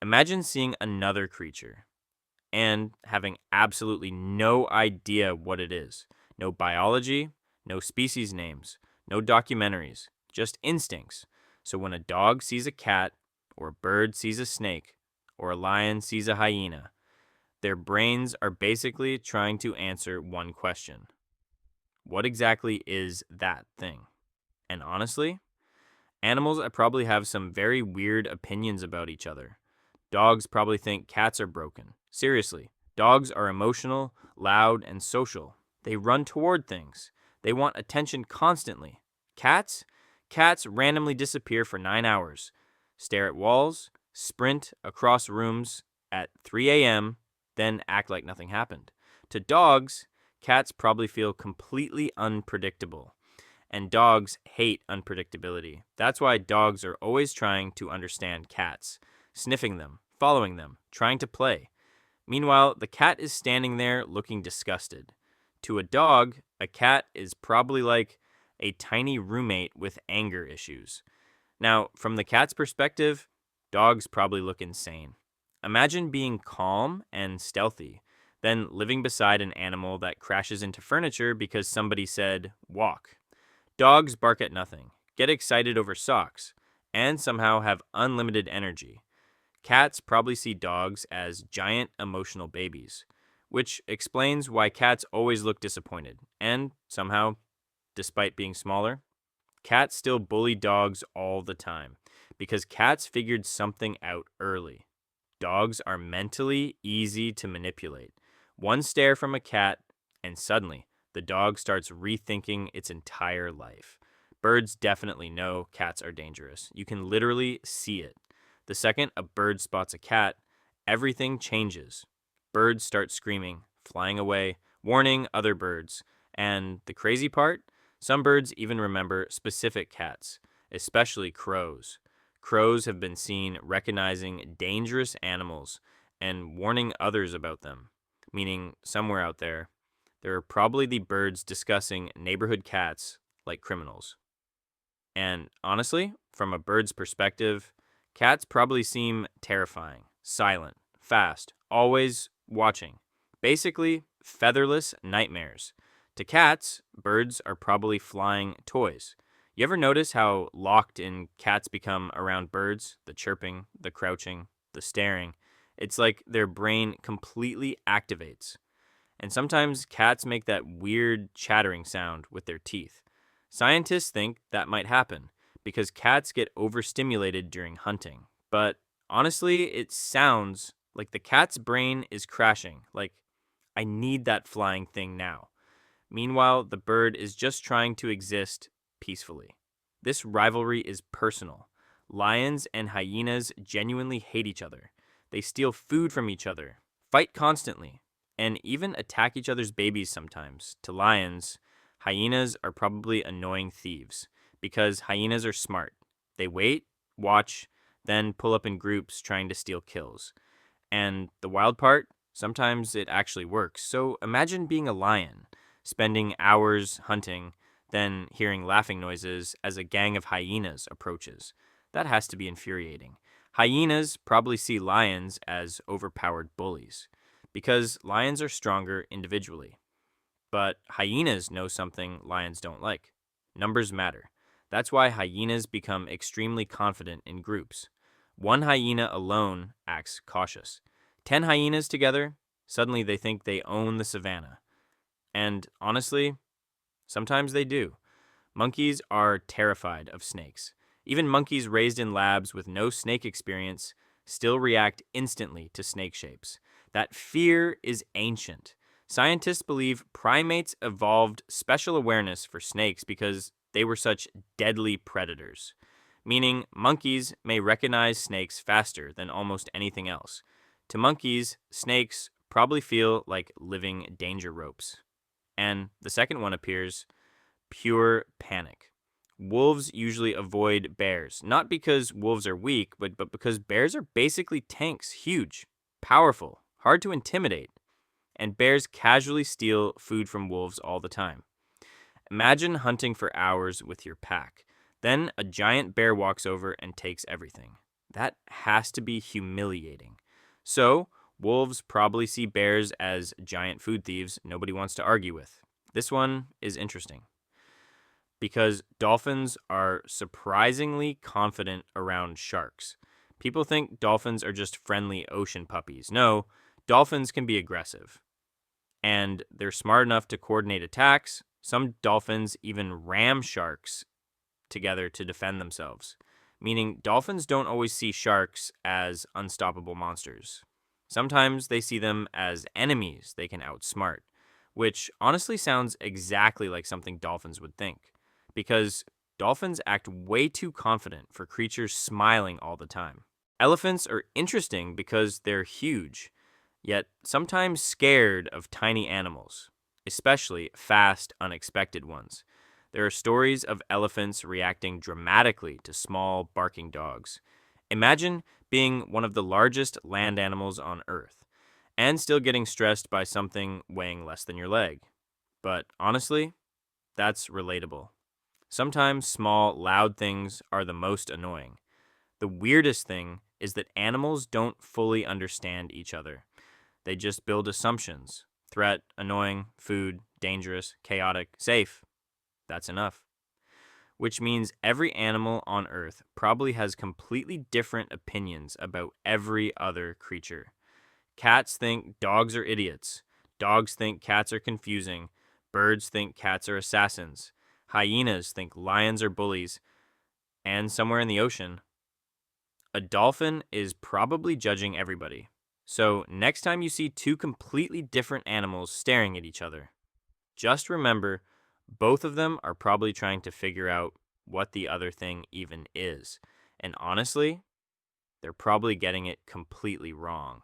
Imagine seeing another creature and having absolutely no idea what it is. No biology, no species names, no documentaries, just instincts. So when a dog sees a cat, or a bird sees a snake, or a lion sees a hyena, their brains are basically trying to answer one question: what exactly is that thing? And honestly, animals probably have some very weird opinions about each other. Dogs probably think cats are broken. Seriously, dogs are emotional, loud, and social. They run toward things. They want attention constantly. Cats? Cats randomly disappear for 9 hours, stare at walls, sprint across rooms at 3 a.m., then act like nothing happened. To dogs, cats probably feel completely unpredictable. And dogs hate unpredictability. That's why dogs are always trying to understand cats, sniffing them, following them, trying to play. Meanwhile, the cat is standing there looking disgusted. To a dog, a cat is probably like a tiny roommate with anger issues. Now, from the cat's perspective, dogs probably look insane. Imagine being calm and stealthy, then living beside an animal that crashes into furniture because somebody said, walk. Dogs bark at nothing, get excited over socks, and somehow have unlimited energy. Cats probably see dogs as giant emotional babies, which explains why cats always look disappointed. And somehow, despite being smaller, cats still bully dogs all the time because cats figured something out early. Dogs are mentally easy to manipulate. One stare from a cat, and suddenly the dog starts rethinking its entire life. Birds definitely know cats are dangerous. You can literally see it. The second a bird spots a cat, everything changes. Birds start screaming, flying away, warning other birds. And the crazy part? Some birds even remember specific cats, especially crows. Crows have been seen recognizing dangerous animals and warning others about them, meaning somewhere out there, there are probably the birds discussing neighborhood cats like criminals. And honestly, from a bird's perspective, cats probably seem terrifying, silent, fast, always watching. Basically, featherless nightmares. To cats, birds are probably flying toys. You ever notice how locked in cats become around birds? The chirping, the crouching, the staring. It's like their brain completely activates. And sometimes cats make that weird chattering sound with their teeth. Scientists think that might happen because cats get overstimulated during hunting. But honestly, it sounds like the cat's brain is crashing, like, I need that flying thing now. Meanwhile, the bird is just trying to exist peacefully. This rivalry is personal. Lions and hyenas genuinely hate each other. They steal food from each other, fight constantly, and even attack each other's babies sometimes. To lions, hyenas are probably annoying thieves because hyenas are smart. They wait, watch, then pull up in groups trying to steal kills. And the wild part, sometimes it actually works. So imagine being a lion, spending hours hunting, then hearing laughing noises as a gang of hyenas approaches. That has to be infuriating. Hyenas probably see lions as overpowered bullies because lions are stronger individually. But hyenas know something lions don't like: numbers matter. That's why hyenas become extremely confident in groups. One hyena alone acts cautious. 10 hyenas together, suddenly they think they own the savannah. And honestly, sometimes they do. Monkeys are terrified of snakes. Even monkeys raised in labs with no snake experience still react instantly to snake shapes. That fear is ancient. Scientists believe primates evolved special awareness for snakes because they were such deadly predators, meaning monkeys may recognize snakes faster than almost anything else. To monkeys, snakes probably feel like living danger ropes. And the second one appears: pure panic. Wolves usually avoid bears, not because wolves are weak, but because bears are basically tanks, huge, powerful, hard to intimidate, and bears casually steal food from wolves all the time. Imagine hunting for hours with your pack. Then a giant bear walks over and takes everything. That has to be humiliating. So, wolves probably see bears as giant food thieves nobody wants to argue with. This one is interesting because dolphins are surprisingly confident around sharks. People think dolphins are just friendly ocean puppies. No, dolphins can be aggressive, and they're smart enough to coordinate attacks. Some dolphins even ram sharks together to defend themselves, meaning dolphins don't always see sharks as unstoppable monsters. Sometimes they see them as enemies they can outsmart, which honestly sounds exactly like something dolphins would think, because dolphins act way too confident for creatures smiling all the time. Elephants are interesting because they're huge, yet sometimes scared of tiny animals, especially fast, unexpected ones. There are stories of elephants reacting dramatically to small, barking dogs. Imagine being one of the largest land animals on Earth and still getting stressed by something weighing less than your leg. But honestly, that's relatable. Sometimes small, loud things are the most annoying. The weirdest thing is that animals don't fully understand each other. They just build assumptions: threat, annoying, food, dangerous, chaotic, safe. That's enough. Which means every animal on Earth probably has completely different opinions about every other creature. Cats think dogs are idiots. Dogs think cats are confusing. Birds think cats are assassins. Hyenas think lions are bullies. And somewhere in the ocean, a dolphin is probably judging everybody. So, next time you see two completely different animals staring at each other, just remember both of them are probably trying to figure out what the other thing even is. And honestly, they're probably getting it completely wrong.